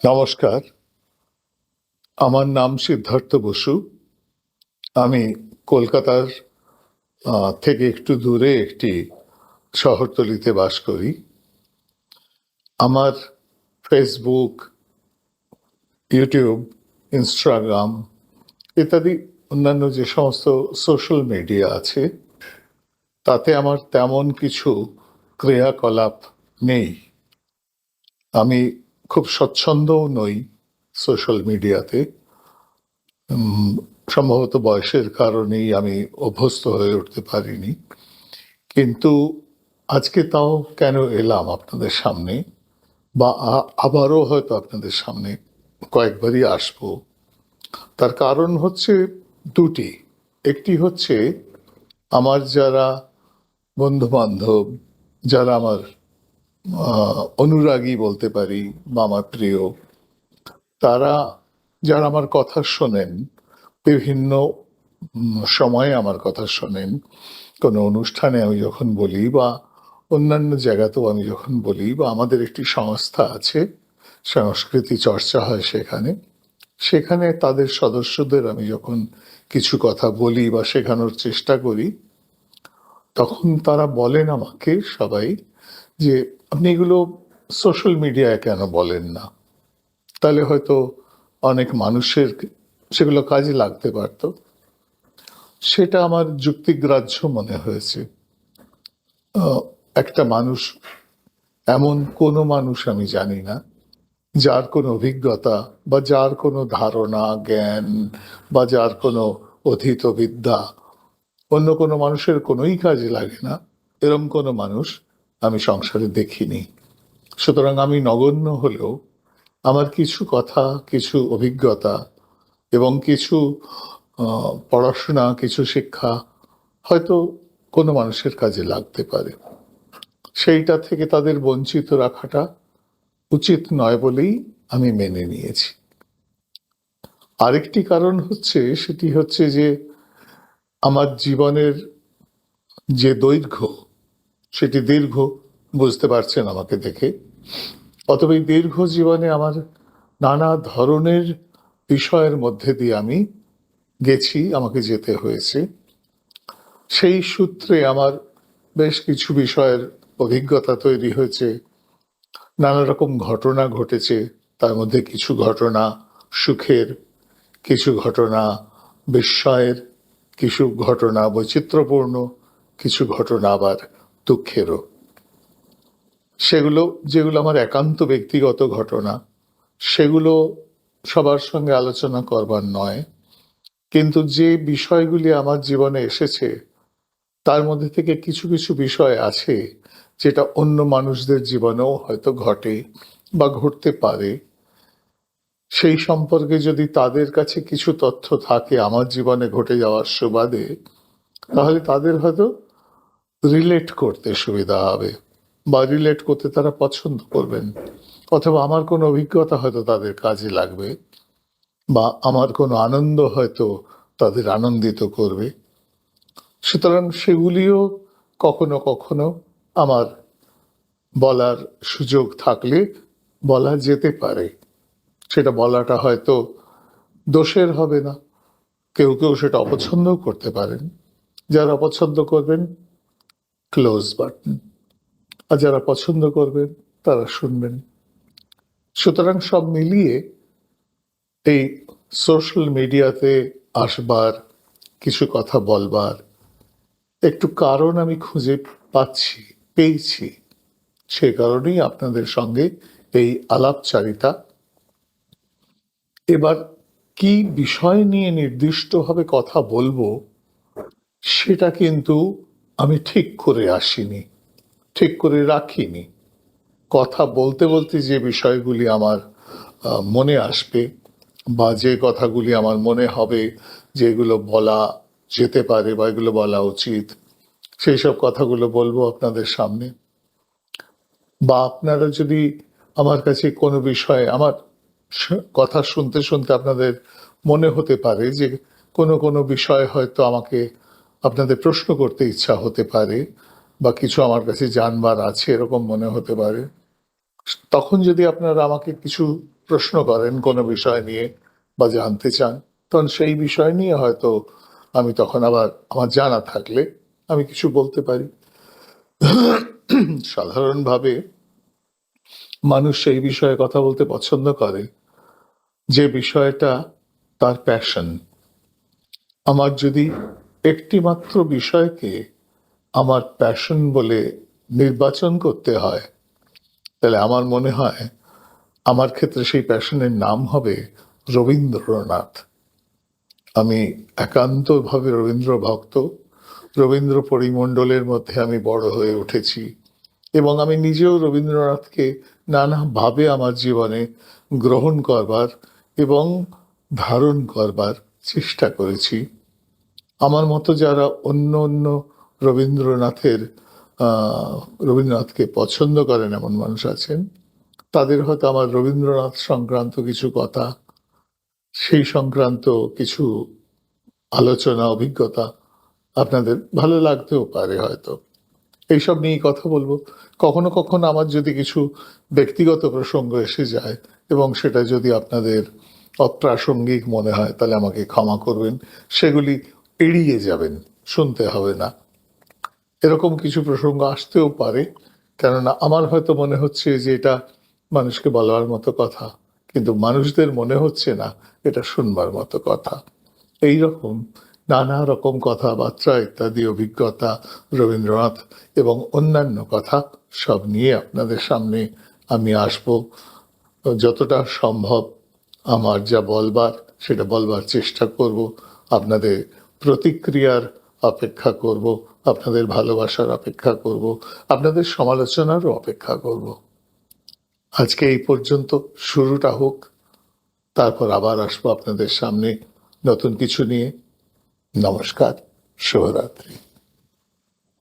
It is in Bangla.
নমস্কার, আমার নাম সিদ্ধার্থ বসু। আমি কলকাতার থেকে একটু দূরে একটি শহরতলিতে বাস করি। আমার ফেসবুক, ইউটিউব, ইনস্টাগ্রাম ইত্যাদি অন্যান্য যে সমস্ত সোশ্যাল মিডিয়া আছে, তাতে আমার তেমন কিছু ক্রিয়াকলাপ নেই। আমি খুব স্বচ্ছন্দও নই সোশ্যাল মিডিয়াতে। সম্ভবত বয়সের কারণেই আমি অভ্যস্ত হয়ে উঠতে পারিনি। কিন্তু আজকে তাও কেন এলাম আপনাদের সামনে, বা আবারও হয়তো আপনাদের সামনে কয়েকবারই আসবো, তার কারণ হচ্ছে দুটি। একটি হচ্ছে আমার যারা বন্ধু বান্ধব, যারা আমার অনুরাগী বলতে পারি বা আমার প্রিয়, তারা যারা আমার কথা শোনেন, বিভিন্ন সময়ে আমার কথা শোনেন, কোনো অনুষ্ঠানে আমি যখন বলি বা অন্যান্য জায়গাতেও আমি যখন বলি, বা আমাদের একটি সংস্থা আছে, সংস্কৃতি চর্চা হয় সেখানে, সেখানে তাদের সদস্যদের আমি যখন কিছু কথা বলি বা শেখানোর চেষ্টা করি, তখন তারা বলেন আমাকে সবাই যে আপনি এগুলো সোশ্যাল মিডিয়ায় কেন বলেন না, তাহলে হয়তো অনেক মানুষের সেগুলো কাজে লাগতে পারত। সেটা আমার যুক্তিগ্রাহ্য মনে হয়েছে। একটা মানুষ, এমন কোনো মানুষ আমি জানি না যার কোনো অভিজ্ঞতা বা যার কোনো ধারণা, জ্ঞান বা যার কোনো অধীত বিদ্যা অন্য কোনো মানুষের কোনোই কাজে লাগে না, এরম কোনো মানুষ আমি সংসারে দেখিনি। সুতরাং আমি নগণ্য হলেও আমার কিছু কথা, কিছু অভিজ্ঞতা এবং কিছু পড়াশোনা, কিছু শিক্ষা হয়তো কোনো মানুষের কাজে লাগতে পারে। সেইটা থেকে তাদের বঞ্চিত রাখাটা উচিত নয় বলেই আমি মেনে নিয়েছি। আরেকটি কারণ হচ্ছে, সেটি হচ্ছে যে আমার জীবনের যে দৈর্ঘ্য, সেটি দীর্ঘ, বুঝতে পারছেন আমাকে দেখে। অতএব এই দীর্ঘ জীবনে আমার নানা ধরনের বিষয়ের মধ্যে দিয়ে আমি গেছি, আমাকে যেতে হয়েছে। সেই সূত্রে আমার বেশ কিছু বিষয়ের অভিজ্ঞতা তৈরি হয়েছে, নানা রকম ঘটনা ঘটেছে। তার মধ্যে কিছু ঘটনা সুখের, কিছু ঘটনা বিস্ময়ের, কিছু ঘটনা বৈচিত্র্যপূর্ণ, কিছু ঘটনা আবার দুঃখেরও। সেগুলো, যেগুলো আমার একান্ত ব্যক্তিগত ঘটনা, সেগুলো সবার সঙ্গে আলোচনা করবার নয়। কিন্তু যে বিষয়গুলি আমার জীবনে এসেছে, তার মধ্যে থেকে কিছু কিছু বিষয় আছে যেটা অন্য মানুষদের জীবনেও হয়তো ঘটে বা ঘটতে পারে। সেই সম্পর্কে যদি তাদের কাছে কিছু তথ্য থাকে আমার জীবনে ঘটে যাওয়ার সুবাদে, তাহলে তাদের হয়তো রিলেট করতে সুবিধা হবে, বা রিলেট করতে তারা পছন্দ করবেন, অথবা আমার কোনো অভিজ্ঞতা হয়তো তাদের কাজে লাগবে, বা আমার কোনো আনন্দ হয়তো তাদের আনন্দিত করবে। সুতরাং সেগুলিও কখনো কখনো আমার বলার সুযোগ থাকলে বলা যেতে পারে। সেটা বলাটা হয়তো দোষের হবে না। কেউ কেউ সেটা অপছন্দও করতে পারেন। যারা অপছন্দ করবেন, ক্লোজ বাটন। আর যারা পছন্দ করবেন, তারা শুনবেন। সুতরাং সব মিলিয়ে এই সোশ্যাল মিডিয়াতে আসবার, কিছু কথা বলবার একটু কারণ আমি খুঁজে পেয়েছি। সে কারণেই আপনাদের সঙ্গে এই আলাপচারিতা। এবার কি বিষয় নিয়ে নির্দিষ্টভাবে কথা বলবো, সেটা কিন্তু আমি ঠিক করে আসিনি, ঠিক করে রাখিনি। কথা বলতে বলতে যে বিষয়গুলি আমার মনে আসবে, বা যে কথাগুলি আমার মনে হবে যেগুলো বলা যেতে পারে বা এগুলো বলা উচিত, সেই সব কথাগুলো বলবো আপনাদের সামনে। বা আপনারা যদি আমার কাছে কোনো বিষয়ে, আমার কথা শুনতে শুনতে আপনাদের মনে হতে পারে যে কোনো কোনো বিষয় হয়তো আমাকে আপনাদের প্রশ্ন করতে ইচ্ছা হতে পারে, বা কিছু আমার কাছে জানবার আছে এরকম মনে হতে পারে, তখন যদি আপনারা আমাকে কিছু প্রশ্ন করেন কোনো বিষয় নিয়ে বা জানতে চান, তখন সেই বিষয় নিয়ে হয়তো আমি তখন আবার আমার জানা থাকলে আমি কিছু বলতে পারি। সাধারণভাবে মানুষ সেই বিষয়ে কথা বলতে পছন্দ করে যে বিষয়টা তার প্যাশন। আমার যদি একটি মাত্র বিষয়কে আমার প্যাশন বলে নির্বাচন করতে হয়, তাহলে আমার মনে হয় আমার ক্ষেত্রে সেই প্যাশনের নাম হবে রবীন্দ্রনাথ। আমি একান্তভাবে রবীন্দ্র ভক্ত। রবীন্দ্র পরিমণ্ডলের মধ্যে আমি বড় হয়ে উঠেছি এবং আমি নিজেও রবীন্দ্রনাথকে নানাভাবে আমার জীবনে গ্রহণ করবার এবং ধারণ করবার চেষ্টা করেছি। আমার মতো যারা অন্য অন্য রবীন্দ্রনাথের রবীন্দ্রনাথকে পছন্দ করেন এমন মানুষ আছেন, তাদের হয়তো আমার রবীন্দ্রনাথ সংক্রান্ত কিছু কথা, সেই সংক্রান্ত কিছু আলোচনা, অভিজ্ঞতা আপনাদের ভালো লাগতেও পারে হয়তো। এইসব নিয়েই কথা বলবো। কখনো কখনো আমার যদি কিছু ব্যক্তিগত প্রসঙ্গ এসে যায় এবং সেটা যদি আপনাদের অপ্রাসঙ্গিক মনে হয়, তাহলে আমাকে ক্ষমা করবেন। সেগুলি এড়িয়ে যাবেন, শুনতে হবে না। এরকম কিছু প্রসঙ্গ আসতেও পারে, কেননা আমার হয়তো মনে হচ্ছে যে এটা মানুষকে বলার মতো কথা, কিন্তু মানুষদের মনে হচ্ছে না এটা শুনবার মতো কথা। এই রকম নানা রকম কথাবার্তা ইত্যাদি অভিজ্ঞতা, রবীন্দ্রনাথ এবং অন্যান্য কথা সব নিয়ে আপনাদের সামনে আমি আসব। যতটা সম্ভব আমার যা বলবার সেটা বলবার চেষ্টা করব। আপনাদের প্রতিক্রিয়ার অপেক্ষা করব, আপনাদের ভালোবাসার অপেক্ষা করব, আপনাদের সমালোচনারও অপেক্ষা করব। আজকে এই পর্যন্ত, শুরুটা হোক, তারপর আবার আসবো আপনাদের সামনে নতুন কিছু নিয়ে। নমস্কার, শুভরাত্রি।